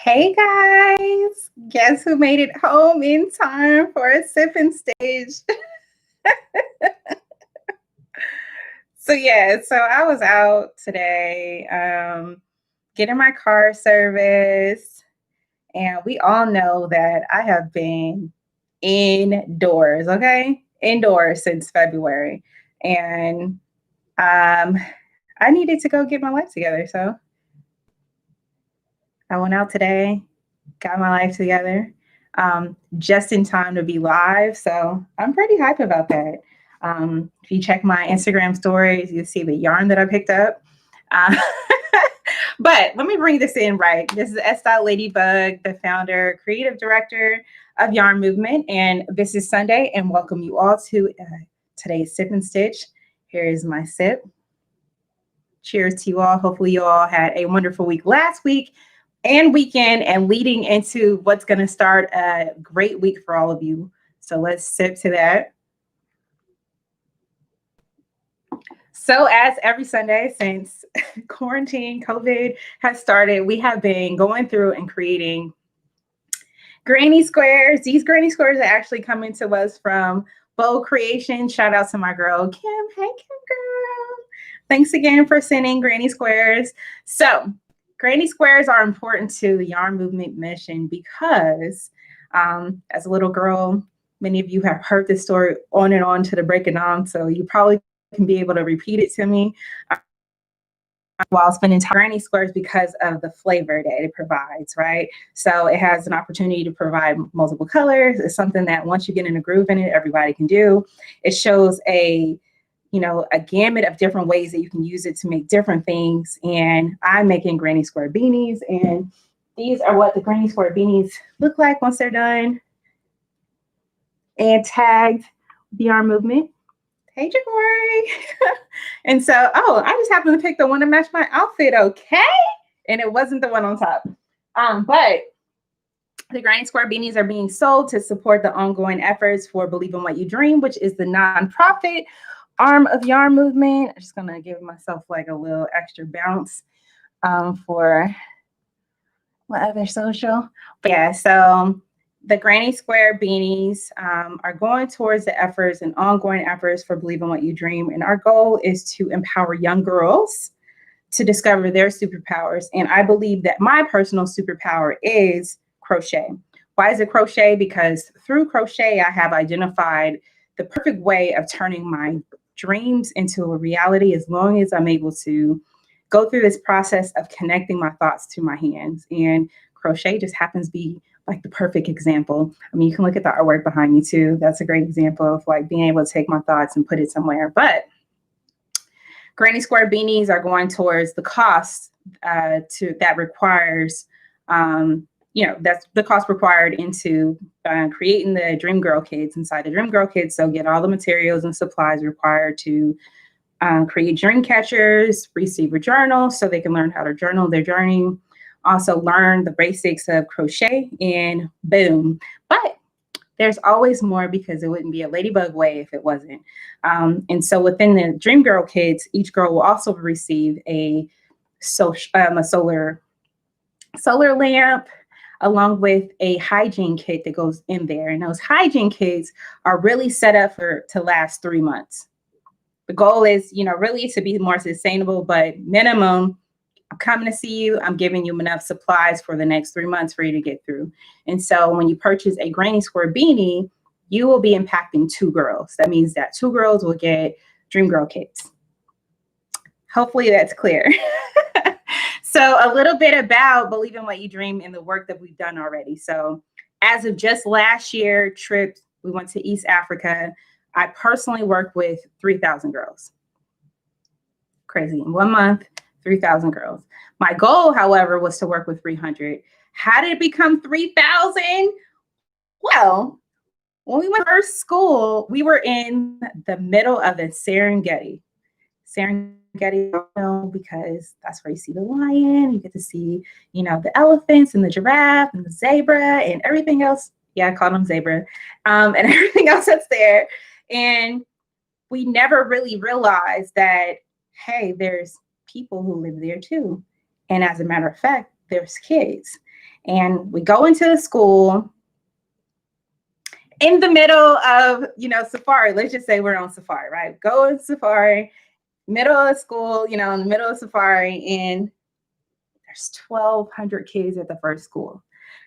Hey guys, guess who made it home in time for a sipping stage? So I was out today, getting my car serviced, and we all know that I have been indoors, okay? Indoors since February. And um, I needed to go get my life together. So I went out today, got my life together, just in time to be live. So I'm pretty hype about that. If you check my Instagram stories, you'll see the yarn that I picked up. Uh, but let me bring this in right. This is S.LadyBug, the founder, creative director of Yarn Movement. And this is Sunday, and welcome you all to today's Sip and Stitch. Here is my sip. Cheers to you all. Hopefully, you all had a wonderful week last week and weekend, and leading into what's going to start a great week for all of you. So let's sip to that. So as every Sunday since quarantine, COVID has started, we have been going through and creating granny squares. These granny squares are actually coming to us from Bold Creation. Shout out to my girl, Kim. Hey, Kim girl. Thanks again for sending granny squares. So granny squares are important to the Yarn Movement mission because as a little girl, many of you have heard this story on and on to the break it on. So you probably can be able to repeat it to me while spending time granny squares because of the flavor that it provides, right? So it has an opportunity to provide multiple colors. It's something that once you get in a groove in it, everybody can do. It shows a gamut of different ways that you can use it to make different things. And I'm making granny square beanies, and these are what the granny square beanies look like once they're done and tagged the Yarn Movement. Hey, Jabari. And so, I just happened to pick the one to match my outfit, okay? And it wasn't the one on top. But the Granny Square Beanies are being sold to support the ongoing efforts for Believe in What You Dream, which is the nonprofit arm of Yarn Movement. I'm just going to give myself like a little extra bounce for my other social. But yeah, so the Granny Square Beanies are going towards the efforts and ongoing efforts for Believe in What You Dream. And our goal is to empower young girls to discover their superpowers. And I believe that my personal superpower is crochet. Why is it crochet? Because through crochet, I have identified the perfect way of turning my dreams into a reality as long as I'm able to go through this process of connecting my thoughts to my hands. And crochet just happens to be like the perfect example. I mean, you can look at the artwork behind me too. That's a great example of like being able to take my thoughts and put it somewhere. But Granny Square Beanies are going towards the cost that requires, that's the cost required into creating the Dream Girl Kits inside the Dream Girl Kits. So get all the materials and supplies required to create dream catchers, receive a journal so they can learn how to journal their journey, also learn the basics of crochet, and boom. But there's always more because it wouldn't be a Ladybug way if it wasn't. And so within the Dream Girl Kits, each girl will also receive a solar lamp, along with a hygiene kit that goes in there. And those hygiene kits are really set up to last 3 months. The goal is, really to be more sustainable, but minimum, I'm coming to see you. I'm giving you enough supplies for the next 3 months for you to get through. And so when you purchase a Granny Square beanie, you will be impacting 2 girls. That means that 2 girls will get Dream Girl Kits. Hopefully that's clear. So a little bit about Believe in What You Dream and the work that we've done already. So as of just last year, trip, we went to East Africa. I personally worked with 3,000 girls. Crazy. In 1 month, 3,000 girls. My goal, however, was to work with 300. How did it become 3,000? Well, when we went to first school, we were in the middle of the Serengeti. Because that's where you see the lion, you get to see, the elephants and the giraffe and the zebra and everything else. Yeah, I call them zebra, and everything else that's there. And we never really realized that, hey, there's people who live there too. And as a matter of fact, there's kids. And we go into the school in the middle of, safari. Let's just say we're on safari, right? Go in safari, middle of school, in the middle of safari, and there's 1,200 kids at the first school.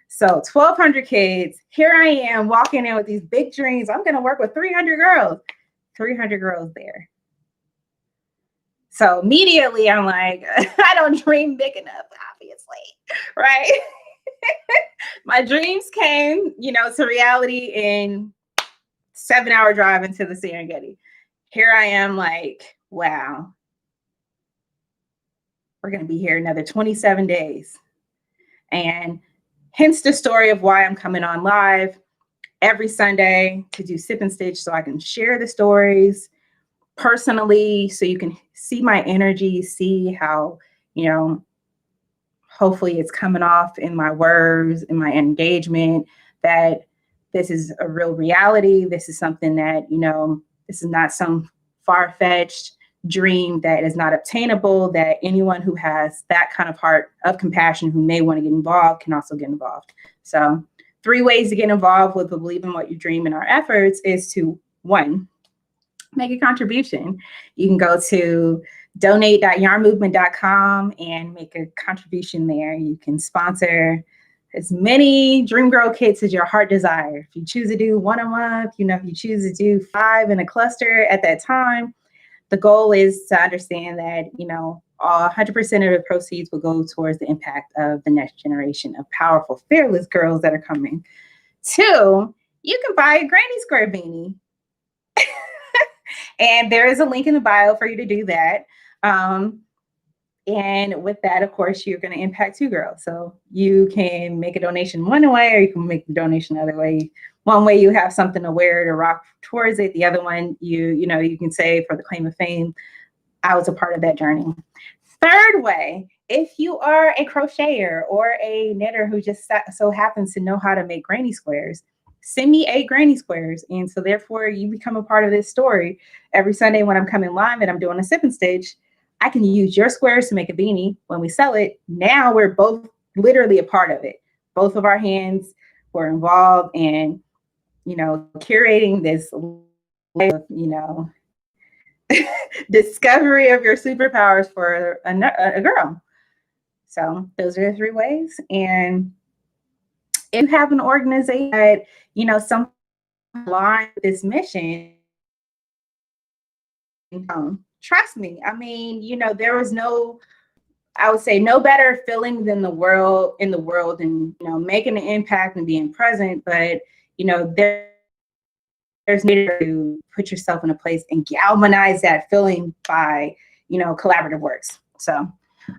So 1,200 kids. Here I am walking in with these big dreams. I'm going to work with 300 girls. 300 girls there. So immediately I'm like, I don't dream big enough, obviously, right? My dreams came, to reality in 7-hour drive into the Serengeti. Here I am like, wow, we're going to be here another 27 days. And hence the story of why I'm coming on live every Sunday to do Sip and Stitch, so I can share the stories personally, so you can see my energy, see how, hopefully it's coming off in my words, in my engagement, that this is a real reality. This is something that, this is not some far-fetched dream that is not obtainable, that anyone who has that kind of heart of compassion who may want to get involved can also get involved. So 3 ways to get involved with the Believe in What You Dream in our efforts is to, 1, make a contribution. You can go to donate.yarnmovement.com and make a contribution there. You can sponsor as many Dream Girl kits as your heart desire. If you choose to do 1 a month, if you choose to do 5 in a cluster at that time, the goal is to understand that, all 100% of the proceeds will go towards the impact of the next generation of powerful, fearless girls that are coming. 2, you can buy a Granny Square beanie. And there is a link in the bio for you to do that. And with that, of course, you're going to impact 2 girls. So you can make a donation one way, or you can make the donation the other way. One way, you have something to wear to rock towards it. The other one, you can say, for the claim of fame, I was a part of that journey. 3rd way, if you are a crocheter or a knitter who just so happens to know how to make granny squares, send me 8 granny squares. And so therefore you become a part of this story. Every Sunday when I'm coming live and I'm doing a Sip and Stitch, I can use your squares to make a beanie. When we sell it, now we're both literally a part of it. Both of our hands were involved in, curating this, discovery of your superpowers for a girl. So those are the 3 ways. And if you have an organization that, some line with this mission, trust me. I mean, there was I would say no better feeling than in the world and, making an impact and being present. But, there's need to put yourself in a place and galvanize that feeling by, collaborative works. So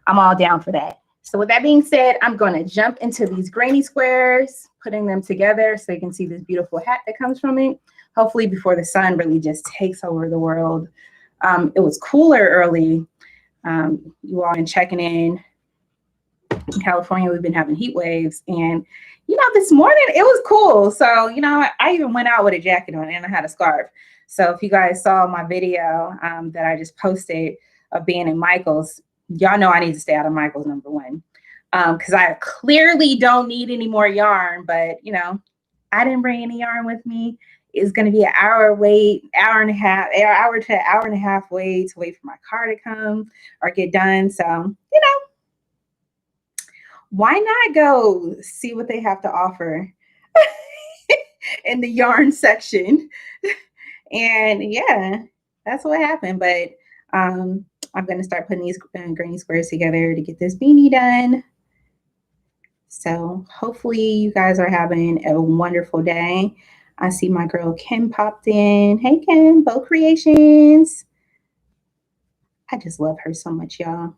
I'm all down for that. So with that being said, I'm going to jump into these granny squares, putting them together so you can see this beautiful hat that comes from it. Hopefully before the sun really just takes over the world. It was cooler early. You all been checking in California. We've been having heat waves, and this morning it was cool. So I even went out with a jacket on and I had a scarf. So if you guys saw my video that I just posted of being in Michael's, y'all know I need to stay out of Michael's, number 1, because I clearly don't need any more yarn. But I didn't bring any yarn with me. It's going to be an hour wait, hour to hour and a half wait to wait for my car to come or get done. So why not go see what they have to offer in the yarn section? And yeah, that's what happened. But I'm going to start putting these granny squares together to get this beanie done. So hopefully you guys are having a wonderful day. I see my girl Kim popped in. Hey Kim, Bow Creations. I just love her so much, y'all.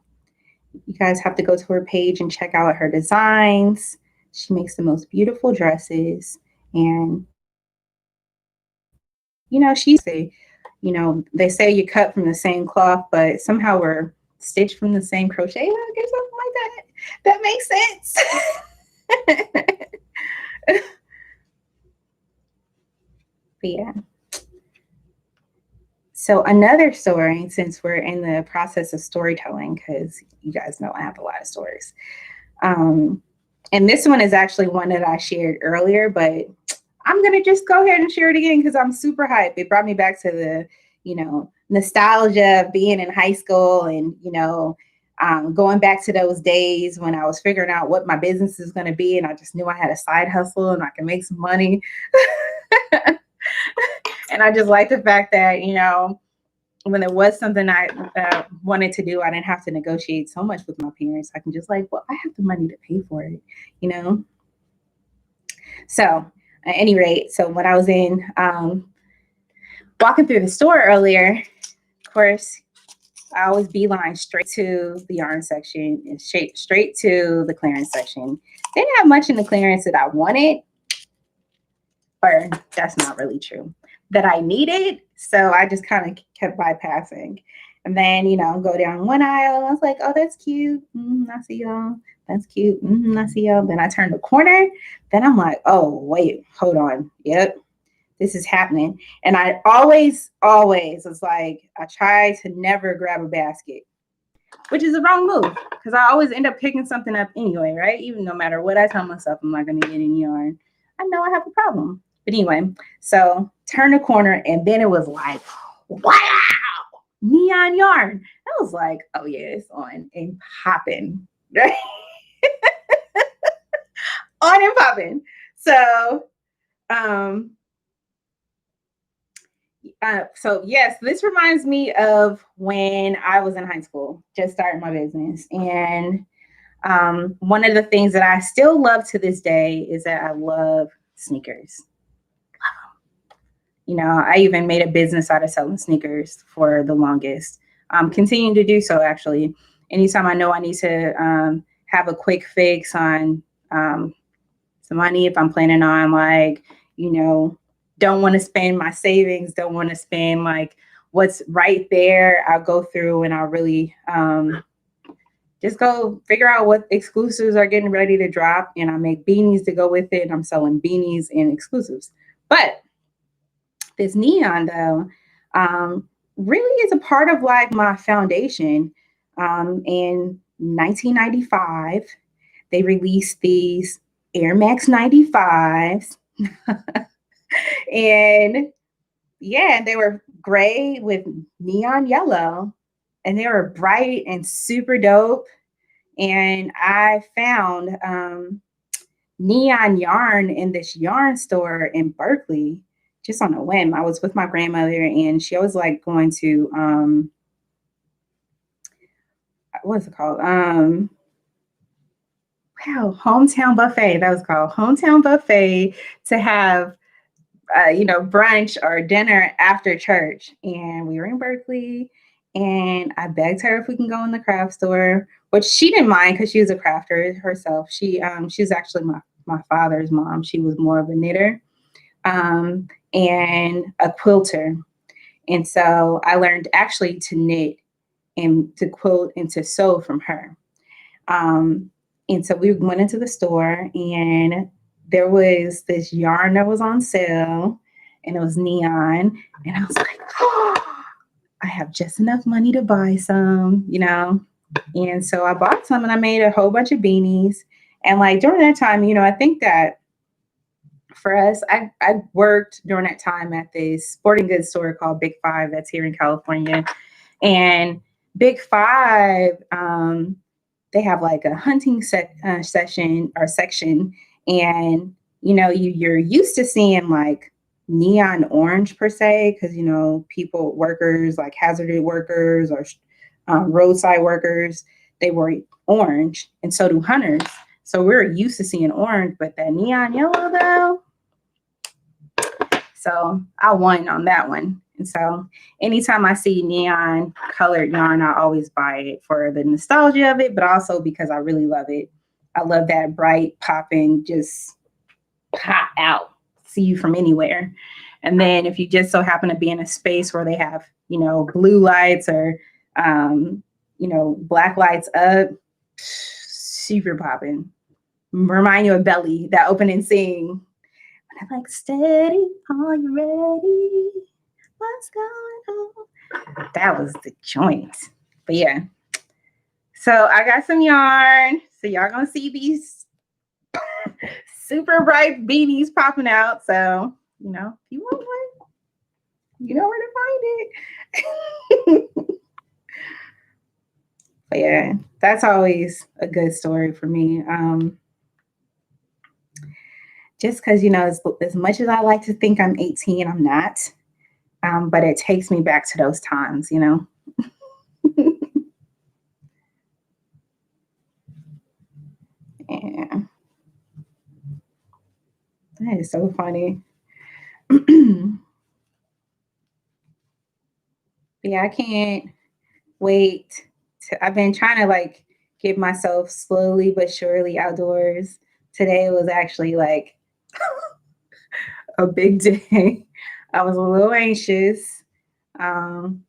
You guys have to go to her page and check out her designs. She makes the most beautiful dresses. And, she's they say you cut from the same cloth, but somehow we're stitched from the same crochet hook or something like that. That makes sense. But yeah. So another story, since we're in the process of storytelling, because you guys know I have a lot of stories. And this one is actually one that I shared earlier, but I'm going to just go ahead and share it again because I'm super hyped. It brought me back to the, nostalgia of being in high school and, going back to those days when I was figuring out what my business is going to be. And I just knew I had a side hustle and I can make some money. And I just like the fact that, when there was something I wanted to do, I didn't have to negotiate so much with my parents. I can just I have the money to pay for it. So at any rate, so when I was in walking through the store earlier, of course, I always beeline straight to the yarn section and straight to the clearance section. They didn't have much in the clearance that I wanted, or that's not really true, that I needed. So I just kind of kept bypassing. And then, go down one aisle. I was like, oh, that's cute. I see y'all. That's cute. I see y'all. Then I turned the corner. Then I'm like, oh, wait, hold on. Yep, this is happening. And I always was like, I try to never grab a basket, which is the wrong move because I always end up picking something up anyway, right? Even no matter what I tell myself, I'm not going to get any yarn. I know I have a problem. But anyway, so turn the corner and then it was like, wow, neon yarn. I was like, oh yeah, it's on and popping. Right? On and popping. So, so yes, this reminds me of when I was in high school, just starting my business. And one of the things that I still love to this day is that I love sneakers. I even made a business out of selling sneakers for the longest. Continuing to do so, actually. Anytime I know I need to have a quick fix on some money, if I'm planning on don't want to spend my savings, don't want to spend what's right there, I'll go through and I'll really just go figure out what exclusives are getting ready to drop. And I make beanies to go with it. And I'm selling beanies and exclusives. But this neon, though, really is a part of my foundation. In 1995, they released these Air Max 95s. And yeah, they were gray with neon yellow. And they were bright and super dope. And I found neon yarn in this yarn store in Berkeley just on a whim. I was with my grandmother and she always liked going to, what's it called? Hometown Buffet. That was called Hometown Buffet to have, brunch or dinner after church. And we were in Berkeley and I begged her if we can go in the craft store, which she didn't mind because she was a crafter herself. She was actually my father's mom. She was more of a knitter and a quilter. And so I learned actually to knit and to quilt and to sew from her. And so we went into the store and there was this yarn that was on sale and it was neon. And I was like, oh, I have just enough money to buy some, And so I bought some and I made a whole bunch of beanies. And during that time, I think that for us, I worked during that time at this sporting goods store called Big Five that's here in California. And Big Five, they have a hunting session or section. And, you're used to seeing neon orange per se, because, people, workers, hazardous workers or roadside workers, they were orange and so do hunters. So we're used to seeing orange, but that neon yellow though. So I won on that one. And so anytime I see neon colored yarn, I always buy it for the nostalgia of it, but also because I really love it. I love that bright popping, just pop out, see you from anywhere. And then if you just so happen to be in a space where they have, blue lights or, black lights up, super popping. Remind you of Belly, that opening scene. I'm like, steady, are you ready? What's going on? That was the joint. But yeah. So I got some yarn. So y'all gonna see these super bright beanies popping out. So, you know, if you want one, you know where to find it. But yeah, that's always a good story for me. Just because, you know, as much as I like to think I'm 18, I'm not. But it takes me back to those times, you know. Yeah, that is so funny. Yeah, I can't wait. I've been trying to like get myself slowly but surely outdoors. Today was actually like a big day. I was a little anxious. Um,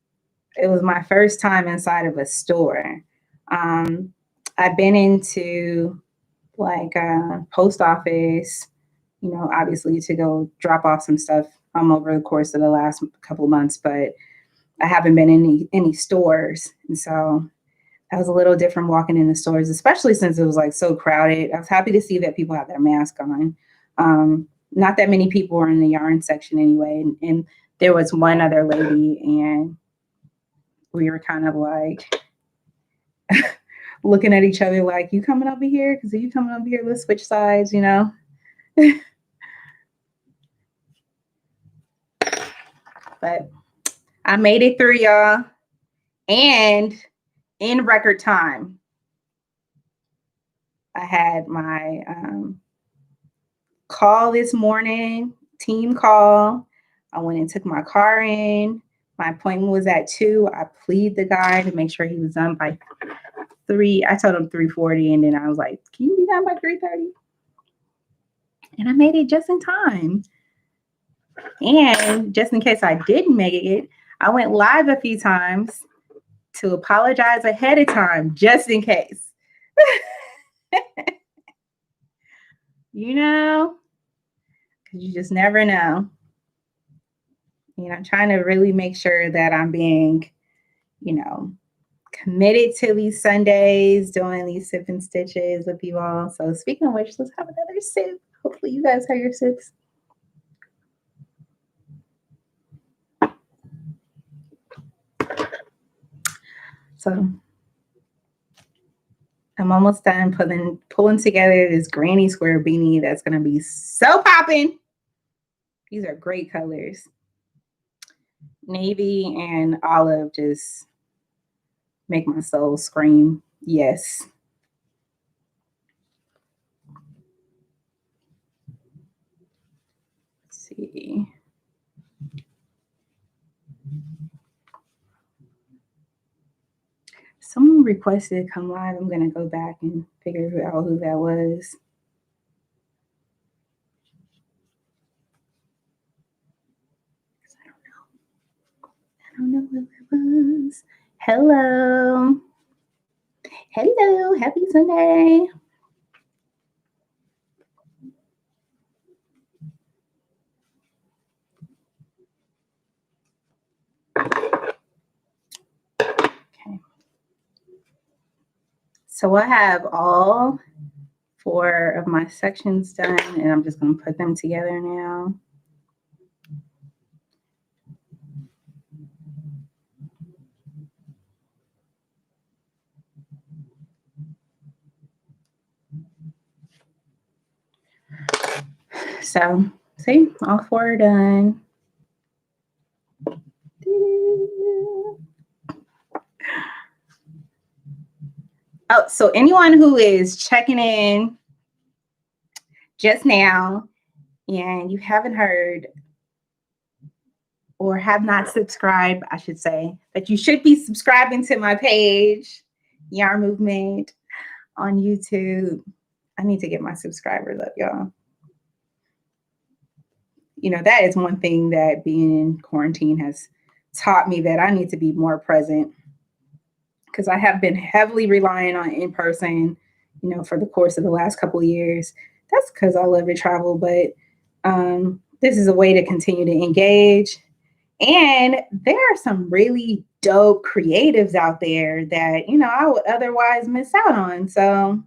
it was my first time inside of a store. Um, I've been into like a post office, you know, obviously to go drop off some stuff over the course of the last couple of months, but I haven't been in any stores. And so that was a little different walking in the stores, especially since it was like so crowded. I was happy to see that people had their mask on. Not that many people were in the yarn section anyway. And there was one other lady, and we were kind of like looking at each other like, you coming over here? Because if you coming over here, let's switch sides, you know? But I made it through, y'all, and in record time. I had my call this morning, team call. I went and took my car in. My appointment was at 2. I plead the guy to make sure he was done by 3. I told him 3:40, and then I was like, "Can you be done by 3:30?" And I made it just in time. And just in case I didn't make it, I went live a few times to apologize ahead of time, just in case. You know, because you just never know. You know, I'm trying to really make sure that I'm being, you know, committed to these Sundays, doing these sip and stitches with you all. So speaking of which, let's have another sip. Hopefully you guys have your sips. So I'm almost done pulling together this granny square beanie that's gonna be so popping. These are great colors. Navy and olive just make my soul scream. Yes. Let's see. Someone requested to come live. I'm gonna go back and figure out who that was. I don't know who it was. Hello. Hello. Happy Sunday. Okay. So I have all 4 of my sections done, and I'm just going to put them together now. So, see, all 4 are done. Oh, so anyone who is checking in just now and you haven't heard or have not subscribed, I should say, that you should be subscribing to my page, Yarn Movement, on YouTube. I need to get my subscribers up, y'all. You know, that is one thing that being in quarantine has taught me, that I need to be more present, because I have been heavily relying on in person, you know, for the course of the last couple of years. That's because I love to travel, but this is a way to continue to engage. And there are some really dope creatives out there that, you know, I would otherwise miss out on. So,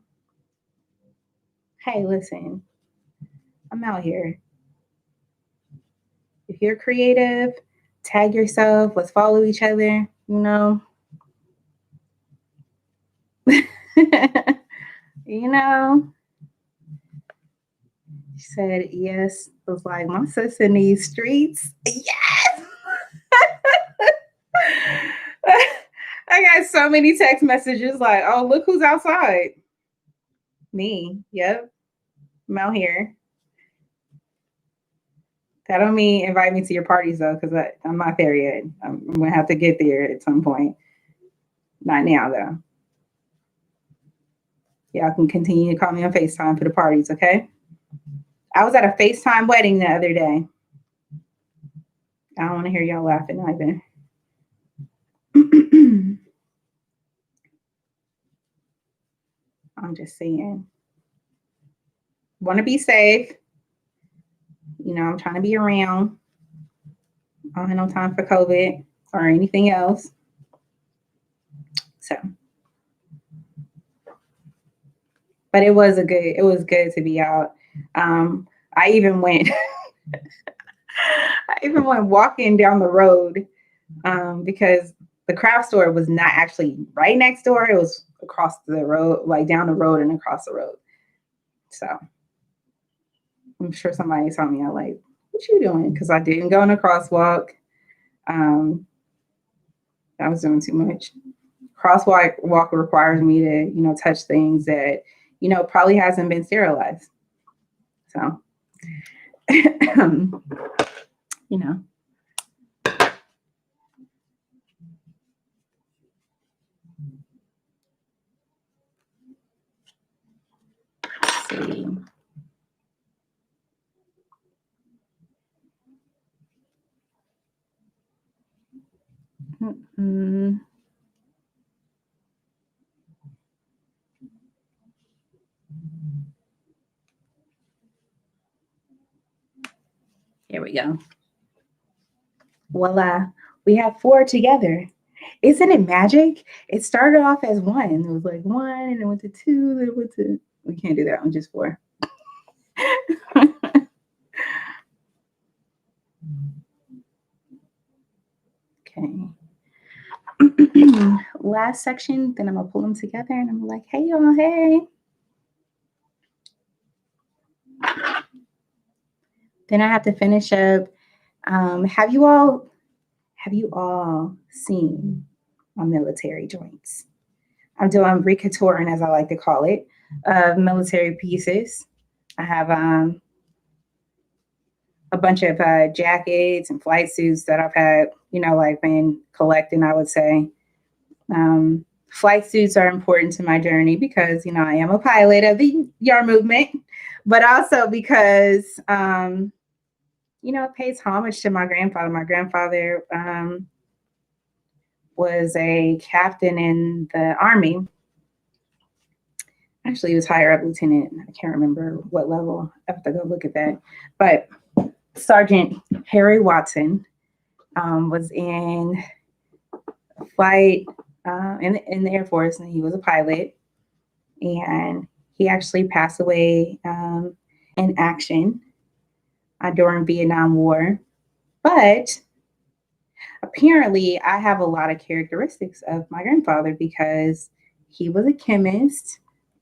hey, listen, I'm out here. If you're creative, tag yourself. Let's follow each other. You know, you know. She said yes. I was like, my sis in these streets. Yes. I got so many text messages like, oh, look who's outside. Me. Yep. I'm out here. That don't mean invite me to your parties though, because I'm not there yet. I'm gonna have to get there at some point. Not now though. Y'all can continue to call me on FaceTime for the parties, okay? I was at a FaceTime wedding the other day. I don't want to hear y'all laughing either. I'm just saying. Want to be safe. You know, I'm trying to be around. I don't have no time for COVID or anything else. So, but it was good to be out. I even went walking down the road because the craft store was not actually right next door. It was across the road, like down the road and across the road. So I'm sure somebody saw me. I'm like, what you doing? Because I didn't go in a crosswalk. I was doing too much. Crosswalk requires me to, you know, touch things that, you know, probably hasn't been sterilized. So, you know. Let's see. Mm-hmm. Here we go. Voila. We have 4 together. Isn't it magic? It started off as 1. It was like 1, and it went to 2, then it went to. We can't do that one, just 4. Okay. Last section, then I'm gonna pull them together and I'm like, hey y'all, hey. Then I have to finish up. Have you all seen my military joints? I'm doing recouturing, as I like to call it, of military pieces. I have a bunch of jackets and flight suits that I've had, you know, like been collecting, I would say. Flight suits are important to my journey because, you know, I am a pilot of the YAR movement, but also because, you know, it pays homage to my grandfather. My grandfather was a captain in the Army. Actually, he was higher up lieutenant. I can't remember what level. I have to go look at that. But Sergeant Harry Watson was in flight in the Air Force, and he was a pilot. And he actually passed away in action during Vietnam War. But apparently, I have a lot of characteristics of my grandfather because he was a chemist.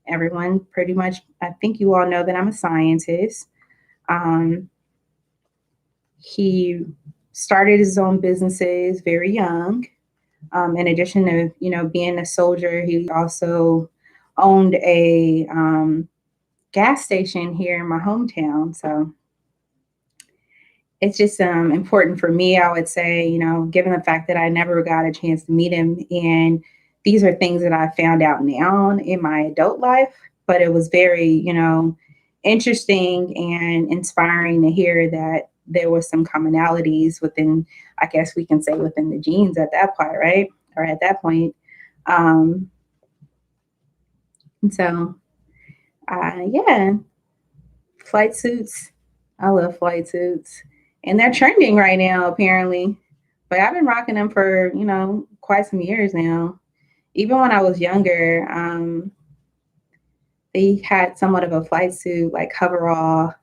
Everyone pretty much, I think you all know that I'm a scientist. He started his own businesses very young. In addition to, you know, being a soldier, he also owned a gas station here in my hometown. So it's just important for me, I would say, you know, given the fact that I never got a chance to meet him. And these are things that I found out now in my adult life, but it was very, you know, interesting and inspiring to hear that there was some commonalities within, I guess we can say within the genes at that point, right? Or at that point. And so, yeah, flight suits. I love flight suits. And they're trending right now, apparently. But I've been rocking them for, you know, quite some years now. Even when I was younger, they had somewhat of a flight suit, like coverall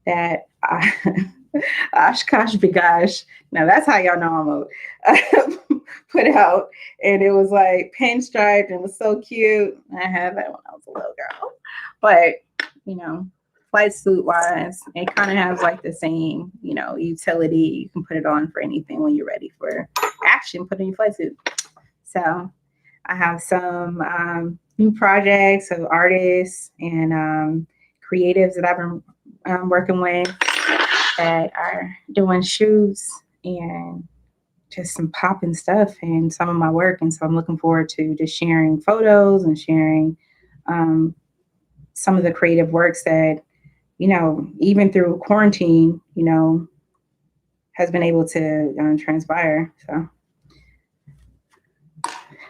that I, Oshkosh Bigosh. Now that's how y'all know I'm put out, and it was like pinstriped and it was so cute. I had that when I was a little girl, but you know, flight suit wise, it kind of has like the same, you know, utility. You can put it on for anything when you're ready for action. Put in your flight suit. So I have some new projects of artists and creatives that I've been working with that are doing shoots and just some popping stuff and some of my work. And so I'm looking forward to just sharing photos and sharing um, some of the creative works that, you know, even through quarantine, you know, has been able to transpire. So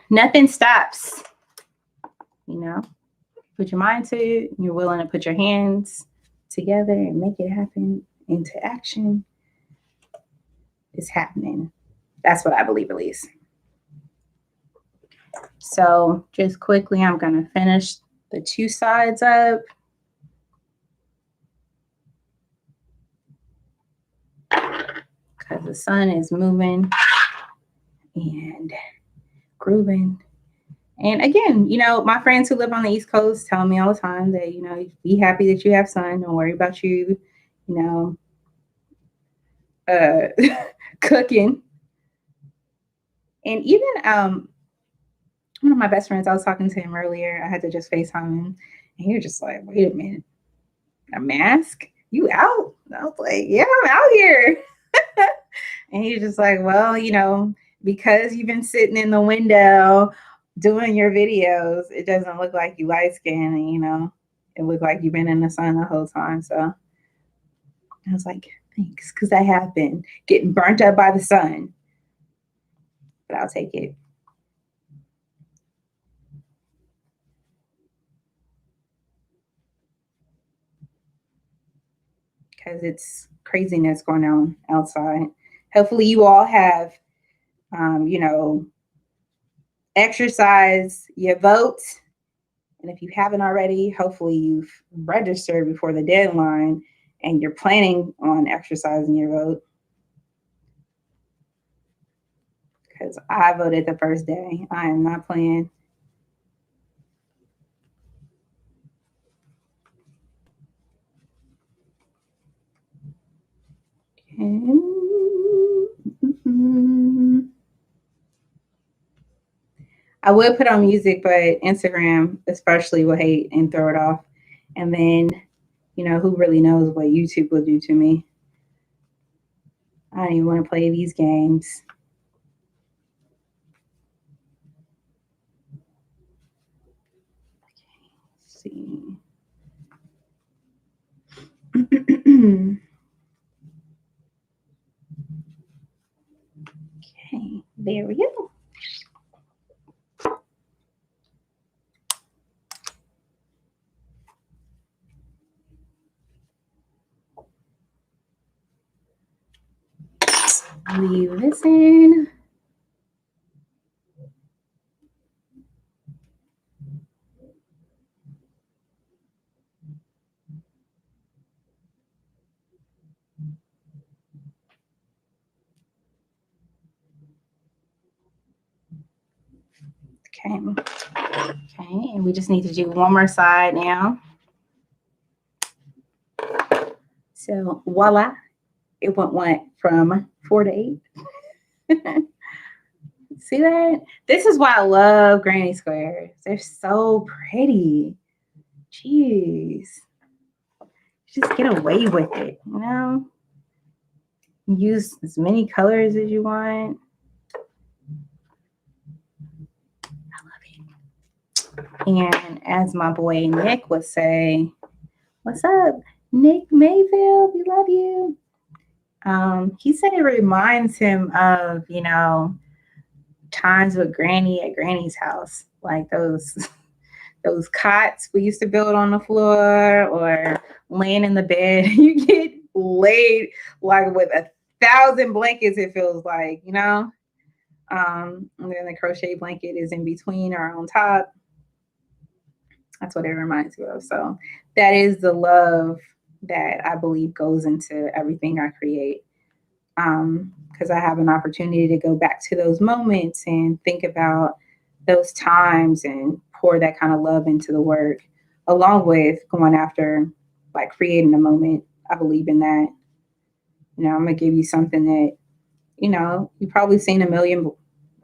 nothing stops, you know, put your mind to it. You're willing to put your hands together and make it happen into action. It's happening. That's what I believe, at least. So just quickly, I'm going to finish the two sides up. Because the sun is moving and grooving. And again, you know, my friends who live on the East Coast tell me all the time that, you know, be happy that you have sun. Don't worry about you, you know, cooking. And even one of my best friends, I was talking to him earlier. I had to just FaceTime him. And he was just like, wait a minute, a mask? You out? And I was like, yeah, I'm out here. And he was just like, well, you know, because you've been sitting in the window doing your videos, it doesn't look like you light skinned, and you know, it looked like you've been in the sun the whole time. So I was like, thanks, because I have been getting burnt up by the sun. But I'll take it. Because it's craziness going on outside. Hopefully you all have you know, exercise your vote. And if you haven't already, hopefully you've registered before the deadline and you're planning on exercising your vote. Because I voted the first day. I am not playing. I would put on music, but Instagram especially will hate and throw it off. And then, you know, who really knows what YouTube will do to me? I don't even want to play these games. Let's see. Okay, there we go. Leave this in. Okay. Okay, and we just need to do one more side now. So voila, it went from 4 to 8. See that? This is why I love granny squares. They're so pretty. Jeez. Just get away with it, you know? Use as many colors as you want. I love it. And as my boy Nick would say, what's up, Nick Mayville? We love you. He said it reminds him of, you know, times with Granny at Granny's house, like those cots we used to build on the floor or laying in the bed. You get laid like with 1,000 blankets, it feels like, you know. And then the crochet blanket is in between or on top. That's what it reminds me of. So that is the love that I believe goes into everything I create. Because I have an opportunity to go back to those moments and think about those times and pour that kind of love into the work, along with going after like creating a moment. I believe in that. I'm gonna give you something that you've probably seen a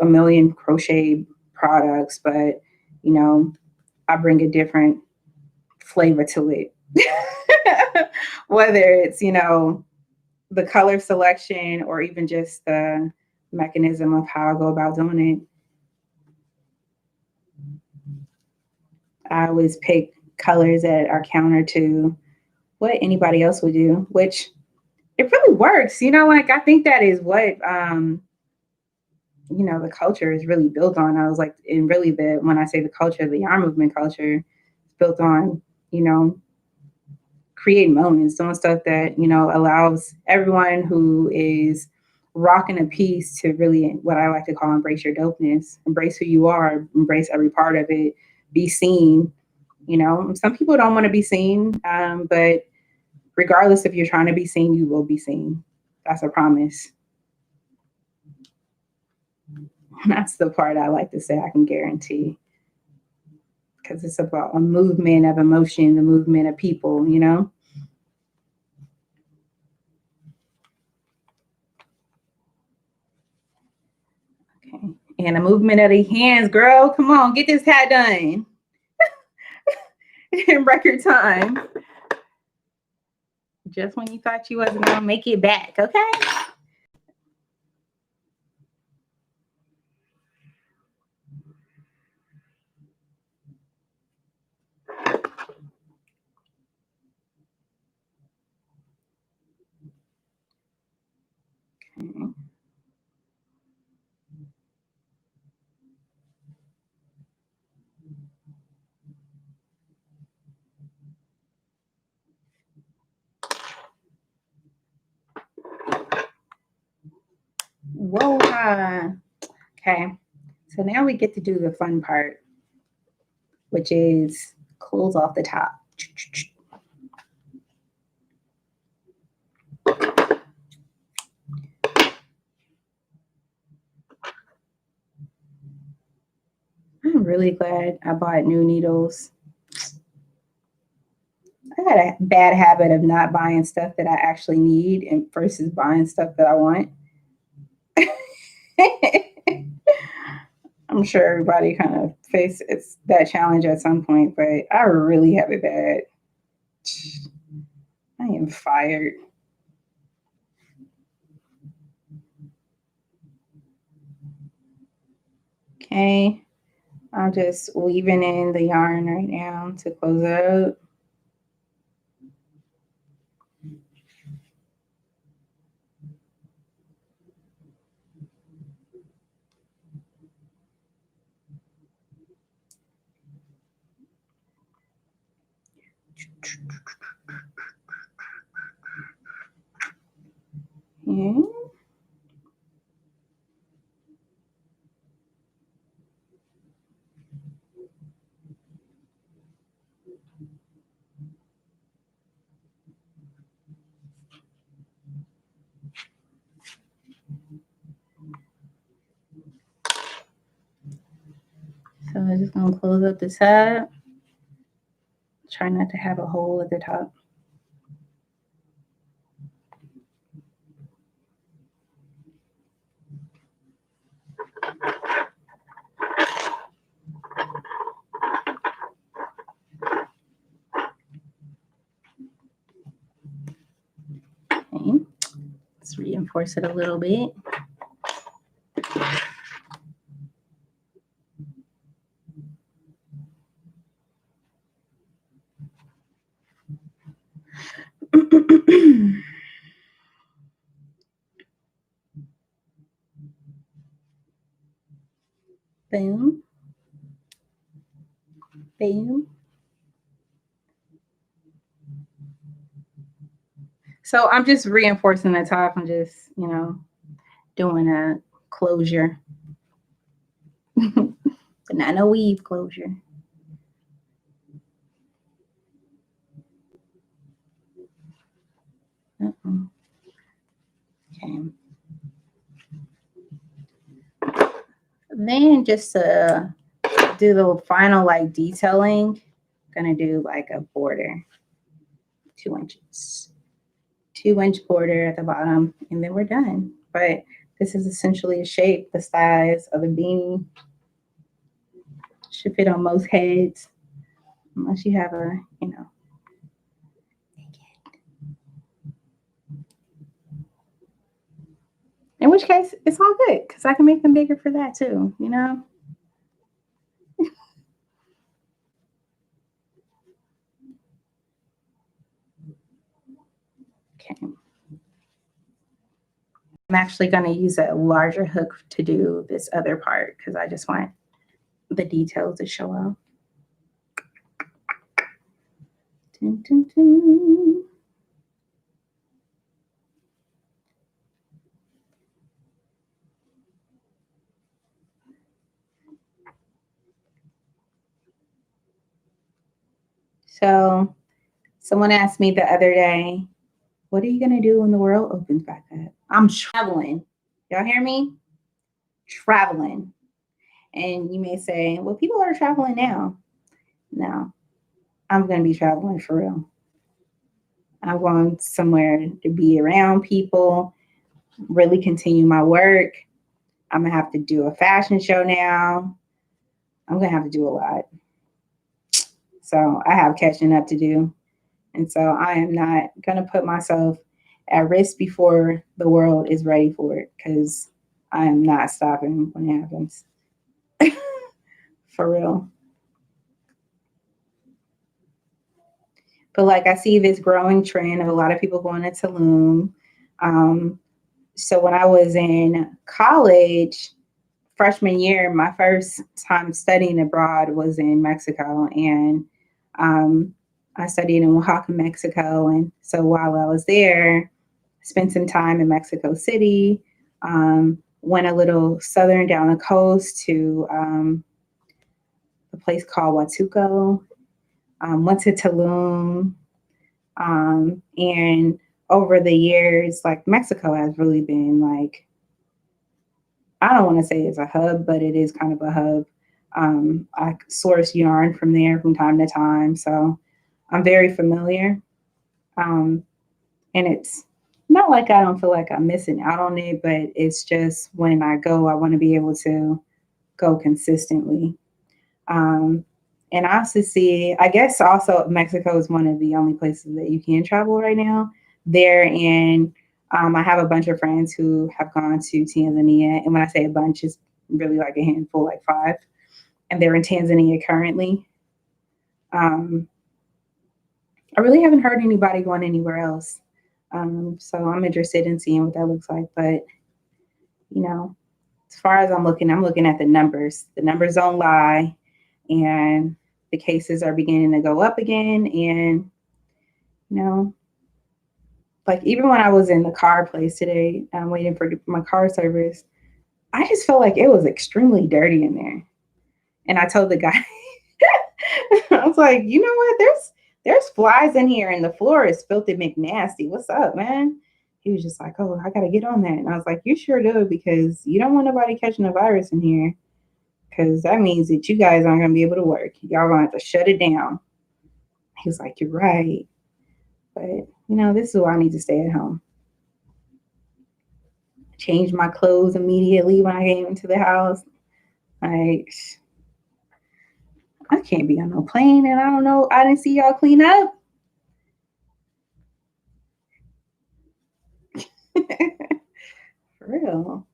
million crochet products, but you know, I bring a different flavor to it. Whether it's, the color selection or even just the mechanism of how I go about doing it. I always pick colors that are counter to what anybody else would do, which it really works. Like I think that is what the culture is really built on. I was like, and really when I say the culture, the yarn movement culture is built on, you know, creating moments, doing stuff that, allows everyone who is rocking a piece to really what I like to call embrace your dopeness, embrace who you are, embrace every part of it, be seen. Some people don't want to be seen, but regardless if you're trying to be seen, you will be seen. That's a promise. That's the part I like to say I can guarantee. Because it's about a movement of emotion, the movement of people. Okay. And a movement of the hands, girl. Come on, get this hat done in record time. Just when you thought you wasn't gonna make it back, okay? Okay. Whoa. Okay. So now we get to do the fun part, which is close off the top. I'm really glad I bought new needles. I got a bad habit of not buying stuff that I actually need and versus buying stuff that I want. I'm sure everybody kind of faces that challenge at some point, but I really have it bad. I am fired. Okay. I'm just weaving in the yarn right now to close out. Yeah. So I'm just gonna close up the top. Try not to have a hole at the top. Okay. Let's reinforce it a little bit. Boom. Boom. So I'm just reinforcing the top. I'm just, doing a closure, but not no weave closure. Uh-oh. Okay. Then just to do the final like detailing, I'm gonna do like a border, 2 inches, 2-inch border at the bottom, and then we're done. But this is essentially a shape the size of a beanie. Should fit on most heads, unless you have a, in which case it's all good because I can make them bigger for that too, Okay. I'm actually going to use a larger hook to do this other part because I just want the details to show up. Dun, dun, dun. So someone asked me the other day, what are you going to do when the world opens back up? I'm traveling. Y'all hear me? Traveling. And you may say, well, people are traveling now. No, I'm going to be traveling for real. I'm going somewhere to be around people, really continue my work. I'm going to have to do a fashion show now. I'm going to have to do a lot. So I have catching up to do. And so I am not going to put myself at risk before the world is ready for it because I am not stopping when it happens. For real. But like I see this growing trend of a lot of people going to Tulum. So when I was in college, freshman year, my first time studying abroad was in Mexico. And I studied in Oaxaca, Mexico. And so while I was there, spent some time in Mexico City, went a little southern down the coast to a place called Huatulco, went to Tulum. And over the years, like Mexico has really been like, I don't want to say it's a hub, but it is kind of a hub. I source yarn from there from time to time. So I'm very familiar. And it's not like I don't feel like I'm missing out on it, but it's just when I go, I want to be able to go consistently. And I also see, I guess also Mexico is one of the only places that you can travel right now. There and I have a bunch of friends who have gone to Tanzania. And when I say a bunch, it's really like a handful, like 5. And they're in Tanzania currently. I really haven't heard anybody going anywhere else. So I'm interested in seeing what that looks like. But, as far as I'm looking at the numbers. The numbers don't lie. And the cases are beginning to go up again. And, like even when I was in the car place today, I'm waiting for my car service, I just felt like it was extremely dirty in there. And I told the guy, I was like, you know what? There's flies in here and the floor is filthy McNasty. What's up, man? He was just like, oh, I got to get on that. And I was like, you sure do, because you don't want nobody catching a virus in here. Because that means that you guys aren't going to be able to work. Y'all going to have to shut it down. He was like, you're right. But, this is why I need to stay at home. Changed my clothes immediately when I came into the house. Like, I can't be on no plane and I don't know. I didn't see y'all clean up. For real.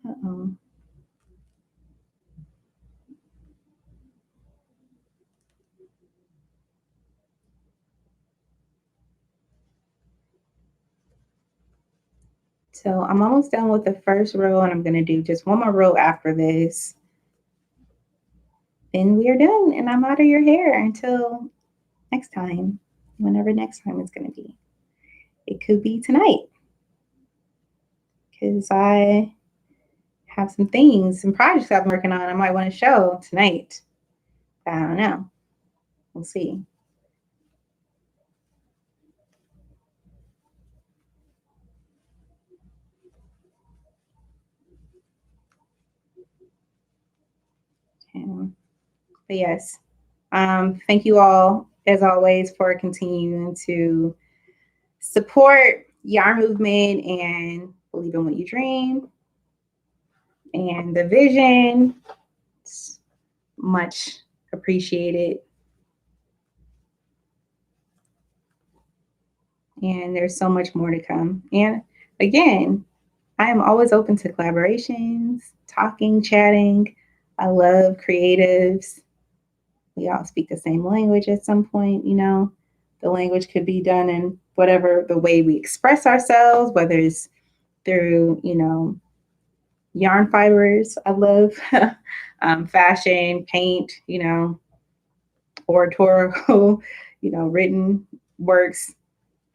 Uh-oh. So I'm almost done with the first row and I'm going to do just one more row after this. Then we're done and I'm out of your hair until next time, whenever next time it's going to be. It could be tonight because I have some things, some projects I've been working on I might want to show tonight. I don't know. We'll see. But yes, thank you all, as always, for continuing to support Yarn Movement and believe in what you dream and the vision. It's much appreciated. And there's so much more to come. And again, I am always open to collaborations, talking, chatting. I love creatives. We all speak the same language at some point, you know. The language could be done in whatever the way we express ourselves, whether it's through, you know, yarn fibers. I love fashion, paint, you know, oratorical, you know, written works,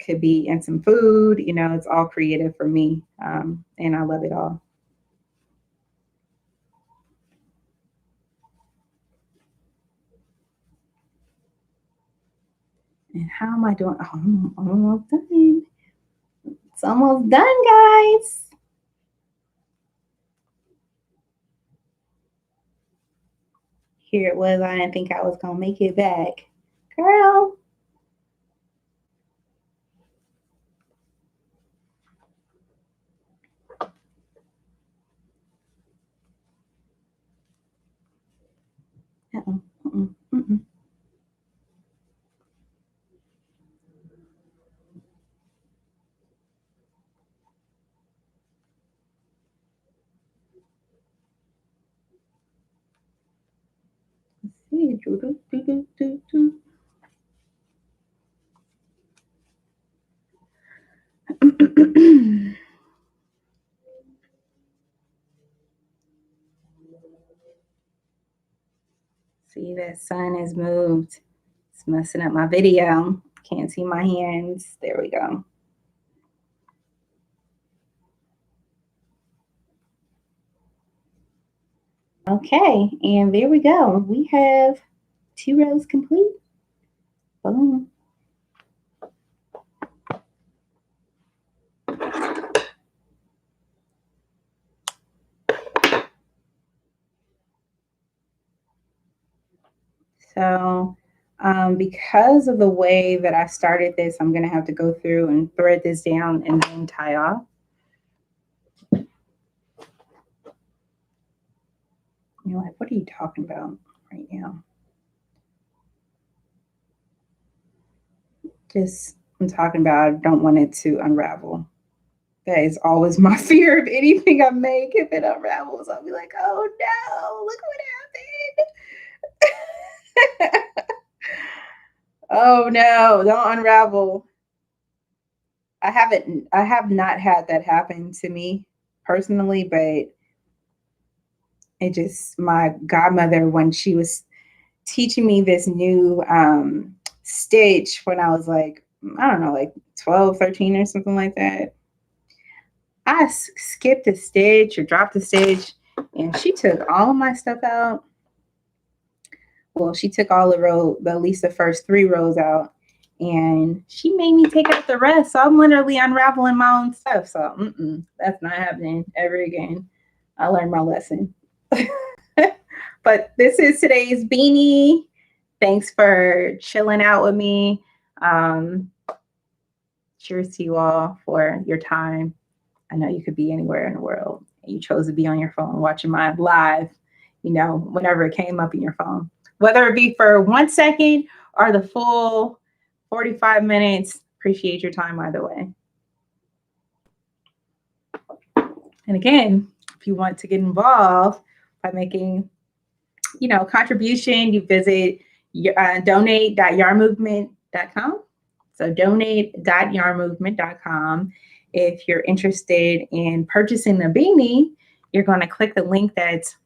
could be in some food, you know, it's all creative for me. And I love it all. And how am I doing? Oh, I'm almost done. It's almost done, guys. Here it was. I didn't think I was going to make it back. Girl. Uh-oh. Mm-mm. Mm-mm. See, see, that sun has moved. It's messing up my video. Can't see my hands. There we go. Okay, and there we go. We have 2 rows complete. Boom. So because of the way that I started this, I'm going to have to go through and thread this down and then tie off. You're like, what are you talking about right now? Just, I'm talking about I don't want it to unravel. That is always my fear of anything I make. If it unravels, I'll be like, oh no, look what happened. Oh no, don't unravel. I have not had that happen to me personally, but it just, my godmother, when she was teaching me this new stitch when I was like, I don't know, like 12, 13 or something like that. I skipped a stitch or dropped a stitch, and she took all of my stuff out. Well, she took all the row, at least the first 3 rows out, and she made me take out the rest. So I'm literally unraveling my own stuff. So that's not happening ever again. I learned my lesson. But this is today's beanie. Thanks for chilling out with me. Cheers to you all for your time. I know you could be anywhere in the world. You chose to be on your phone watching my live, you know, whenever it came up in your phone, whether it be for 1 second or the full 45 minutes. Appreciate your time either way. And again, if you want to get involved by making, you know, contribution, you visit donate.yarnmovement.com. So donate.yarnmovement.com. If you're interested in purchasing the beanie, you're going to click the link that's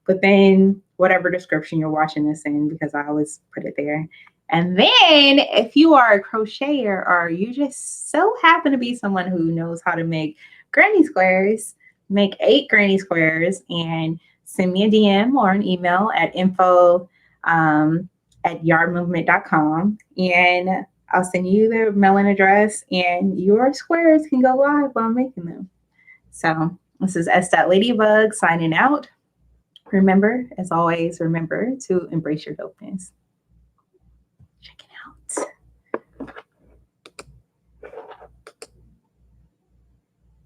within whatever description you're watching this in, because I always put it there. And then if you are a crocheter or you just so happen to be someone who knows how to make granny squares, make 8 granny squares and send me a DM or an email at info@yarnmovement.com, and I'll send you the mailing address, and your squares can go live while I'm making them. So this is S.LadyBug signing out. Remember, as always, remember to embrace your dopeness.